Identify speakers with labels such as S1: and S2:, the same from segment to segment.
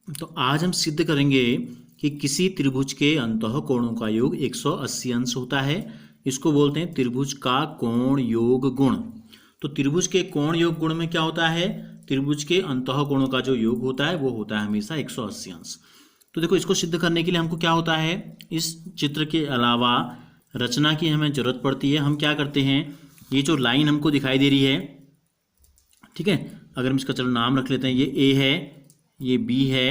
S1: तो आज हम सिद्ध करेंगे कि किसी त्रिभुज के अंतः कोणों का योग 180 अंश होता है। इसको बोलते हैं त्रिभुज का कोण योग गुण। तो त्रिभुज के कोण योग गुण में क्या होता है? त्रिभुज के अंतः कोणों का जो योग होता है वो होता है हमेशा 180 अंश। तो देखो, इसको सिद्ध करने के लिए हमको क्या होता है, इस चित्र के अलावा रचना की हमें जरूरत पड़ती है। हम क्या करते हैं, ये जो लाइन हमको दिखाई दे रही है, ठीक है, अगर हम इसका चलो नाम रख लेते हैं, ये ए है, ये बी है,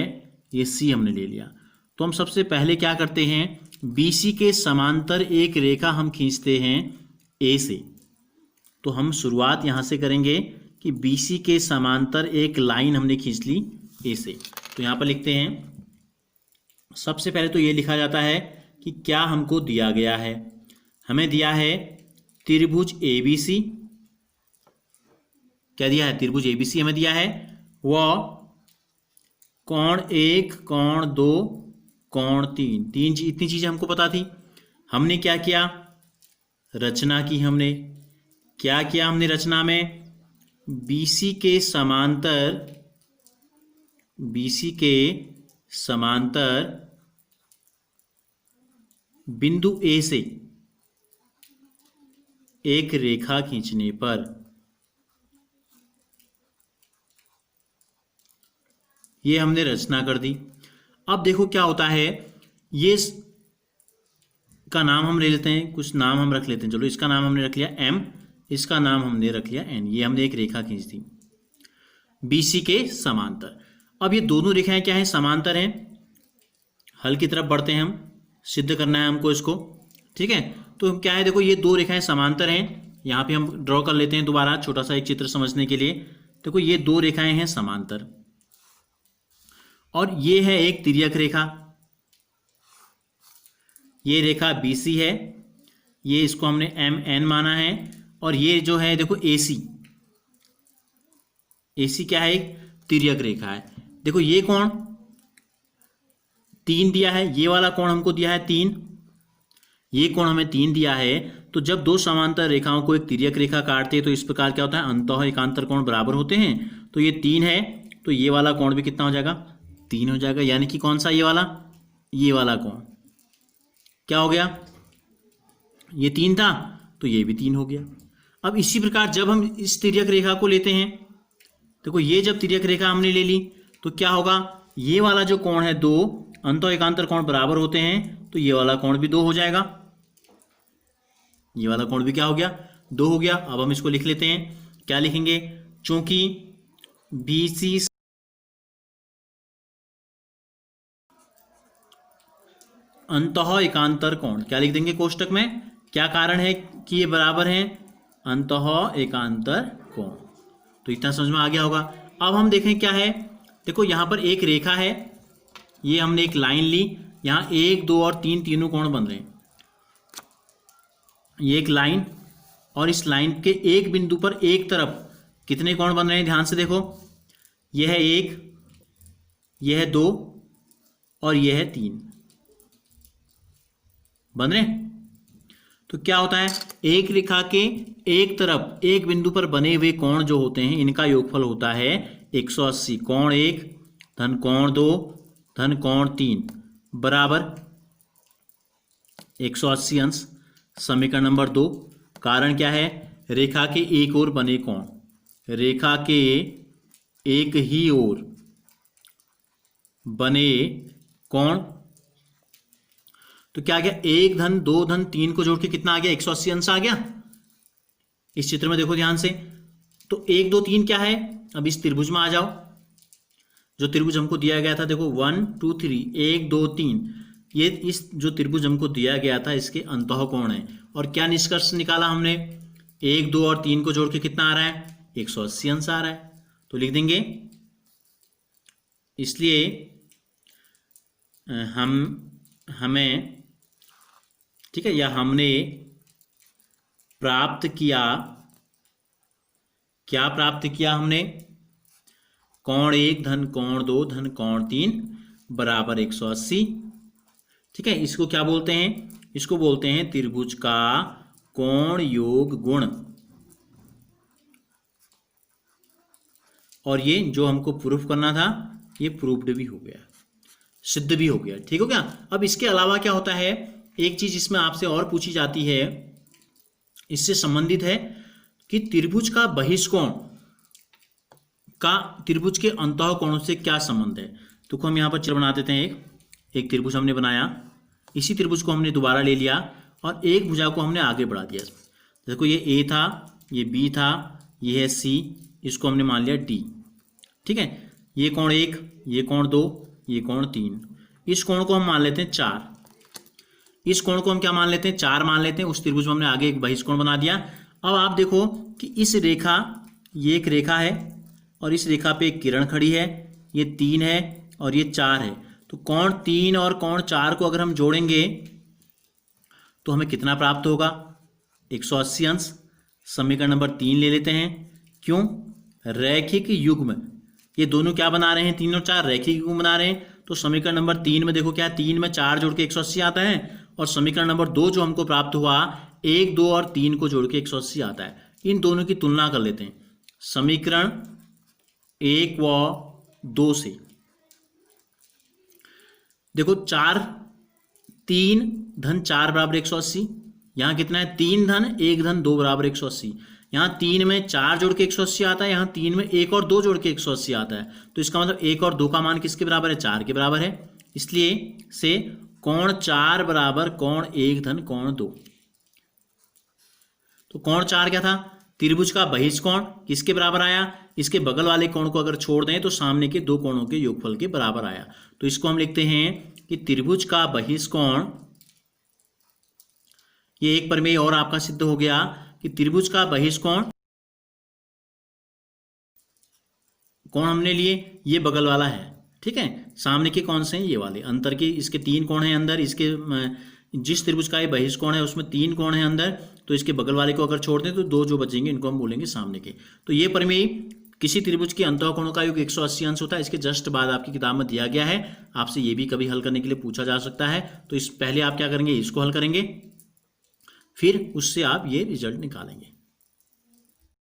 S1: ये सी हमने ले लिया। तो हम सबसे पहले क्या करते हैं, BC के समांतर एक रेखा हम खींचते हैं ए से। तो हम शुरुआत यहाँ से करेंगे कि BC के समांतर एक लाइन हमने खींच ली ए से। तो यहाँ पर लिखते हैं, सबसे पहले तो ये लिखा जाता है कि क्या हमको दिया गया है। हमें दिया है त्रिभुज ABC। क्या दिया है? त्रिभुज ABC हमें दिया है। वह कोण 1, कोण 2, कोण 3, इतनी चीजें हमको पता थी। हमने क्या किया, रचना की। हमने क्या किया, हमने रचना में BC के समांतर बिंदु A से एक रेखा खींचने पर ये हमने रचना कर दी। अब देखो क्या होता है, ये का नाम हम ले लेते हैं, कुछ नाम हम रख लेते हैं। चलो, इसका नाम हमने रख लिया M, इसका नाम हमने रख लिया N। ये हमने एक रेखा खींच दी BC के समांतर। अब ये दोनों रेखाएं क्या हैं? समांतर हैं। हल की तरफ बढ़ते हैं, हम सिद्ध करना है हमको इसको, ठीक है। तो क्या है, देखो ये दो रेखाएं समांतर हैं। यहाँ पे हम ड्रॉ कर लेते हैं दोबारा, छोटा सा एक चित्र समझने के लिए। देखो ये दो रेखाएं हैं समांतर, और ये है एक तिर्यक रेखा। ये रेखा BC है, ये इसको हमने MN माना है। और ये जो है देखो AC क्या है? एक तिर्यक रेखा है। देखो ये कोण 3 दिया है, ये वाला कोण हमको दिया है 3, ये कोण हमें 3 दिया है। तो जब दो समांतर रेखाओं को एक तिर्यक रेखा काटते हैं तो इस प्रकार क्या होता है, अंतः एकांतर कोण बराबर होते हैं। तो ये 3 है, तो ये वाला कोण भी कितना हो जाएगा? 3 हो जाएगा। यानी कि कौन सा? ये वाला कोण क्या हो गया? ये 3 था, तो ये भी 3 हो गया। अब इसी प्रकार जब हम इस तिर्यक रेखा को लेते हैं, देखो ये जब तिर्यक रेखा हमने ले ली तो क्या होगा, ये वाला जो कोण है 2, अंतः एकांतर कोण बराबर होते हैं, तो ये वाला कोण भी 2 हो जाएगा। ये वाला कोण भी क्या हो गया? 2 हो गया। अब हम इसको लिख लेते हैं, क्या लिखेंगे, चूंकि BC अंतः एकांतर कोण, क्या लिख देंगे कोष्टक में, क्या कारण है कि ये बराबर हैं? अंतः एकांतर कोण। तो इतना समझ में आ गया होगा। अब हम देखें क्या है, देखो यहाँ पर एक रेखा है, ये हमने एक लाइन ली, यहाँ 1, 2 और 3 तीनों कोण बन रहे हैं। ये एक लाइन, और इस लाइन के एक बिंदु पर एक तरफ कितने कोण बन रहे हैं? ध्यान से देखो, यह है 1, यह है 2 और यह है 3 बन रहे हैं। तो क्या होता है, एक रेखा के एक तरफ एक बिंदु पर बने हुए कोण जो होते हैं, इनका योगफल होता है 180। कोण 1 धन कोण 2 धन कोण 3 बराबर 180 अंश। समीकरण नंबर 2। कारण क्या है, रेखा के एक ओर बने कोण, रेखा के एक ही ओर बने कोण। तो क्या आ गया, 1 धन 2 धन 3 को जोड़ के कितना आ गया? 180 अंश आ गया। इस चित्र में देखो ध्यान से, तो 1, 2, 3 क्या है? अब इस त्रिभुज में आ जाओ, जो त्रिभुज हमको दिया गया था, देखो 1, 2, 3, 1, 2, 3, ये इस जो त्रिभुज हमको दिया गया था इसके अंतः कोण है। और क्या निष्कर्ष निकाला हमने, 1, 2 और 3 को जोड़ के कितना आ रहा है? 180 अंश आ रहा है। तो लिख देंगे, इसलिए हमें, ठीक है, या हमने प्राप्त किया, क्या प्राप्त किया हमने? कोण 1 धन कोण 2 धन कोण 3 बराबर 180। ठीक है, इसको क्या बोलते हैं? इसको बोलते हैं त्रिभुज का कोण योग गुण। और ये जो हमको प्रूफ करना था ये प्रूव्ड भी हो गया, सिद्ध भी हो गया। ठीक हो गया। अब इसके अलावा क्या होता है, एक चीज इसमें आपसे और पूछी जाती है, इससे संबंधित है कि त्रिभुज का बहिष्कोण का त्रिभुज के अंतःकोण से क्या संबंध है। तो हम यहाँ पर चित्र बना देते हैं। एक त्रिभुज हमने बनाया, इसी त्रिभुज को हमने दोबारा ले लिया और एक भुजा को हमने आगे बढ़ा दिया। देखो ये ए था, ये बी था, ये है सी, इसको हमने मान लिया डी। ठीक है, ये कोण 1, ये कोण 2, ये कोण 3, इस कोण को हम मान लेते हैं 4, इस कोण को हम क्या मान लेते हैं 4 मान लेते हैं। उस त्रिभुज में हमने आगे एक बहिष्कोण बना दिया। अब आप देखो कि इस रेखा, ये एक रेखा है और इस रेखा पे एक किरण खड़ी है, ये 3 है और ये 4 है। तो कोण 3 और कोण 4 को अगर हम जोड़ेंगे तो हमें कितना प्राप्त होगा, 180 अंश। समीकरण नंबर 3 ले लेते हैं। क्यों, रैखिक युग्म, ये दोनों क्या बना रहे हैं, 3 और 4 रैखिक युग्म बना रहे हैं। तो समीकरण नंबर 3 में देखो क्या, 3 में 4 जोड़ के 180 आता है, और समीकरण नंबर 2 जो हमको प्राप्त हुआ, 1, 2 और 3 को जोड़ के 180 आता है। इन दोनों की तुलना कर लेते हैं समीकरण 1 व 2 से। देखो 4, 3 धन 4 बराबर 180, यहाँ कितना है 3 धन 1 धन 2 बराबर 180। यहाँ 3 में 4 जोड़ के 180 आता है, यहाँ 3 में 1 और 2 जोड़ के 180 आता है। तो इसका मतलब 1 और 2 का मान किसके बराबर है, 4 के बराबर है। इसलिए से कोण 4 बराबर कोण 1 धन कोण 2। तो कोण 4 क्या था, त्रिभुज का बहिष्कोण किसके बराबर आया, इसके बगल वाले कोण को अगर छोड़ दें तो सामने के दो कोणों के योगफल के बराबर आया। तो इसको हम लिखते हैं कि त्रिभुज का बहिष्कोण, ये एक प्रमेय और आपका सिद्ध हो गया कि त्रिभुज का बहिष्कोण, कोण हमने लिए ये बगल वाला है, ठीक है, सामने के कौन से हैं, ये वाले अंतर के, इसके 3 कोण हैं अंदर, इसके जिस त्रिभुज का ये बहिष्कोण है उसमें 3 कोण हैं अंदर, तो इसके बगल वाले को अगर छोड़ दें तो 2 जो बचेंगे इनको हम बोलेंगे सामने के। तो ये प्रमेय किसी त्रिभुज के अंतःकोणों का योग 180 अंश होता है। इसके जस्ट बाद आपकी किताब में दिया गया है, आपसे ये भी कभी हल करने के लिए पूछा जा सकता है। तो इस पहले आप क्या करेंगे, इसको हल करेंगे, फिर उससे आप ये रिजल्ट निकालेंगे।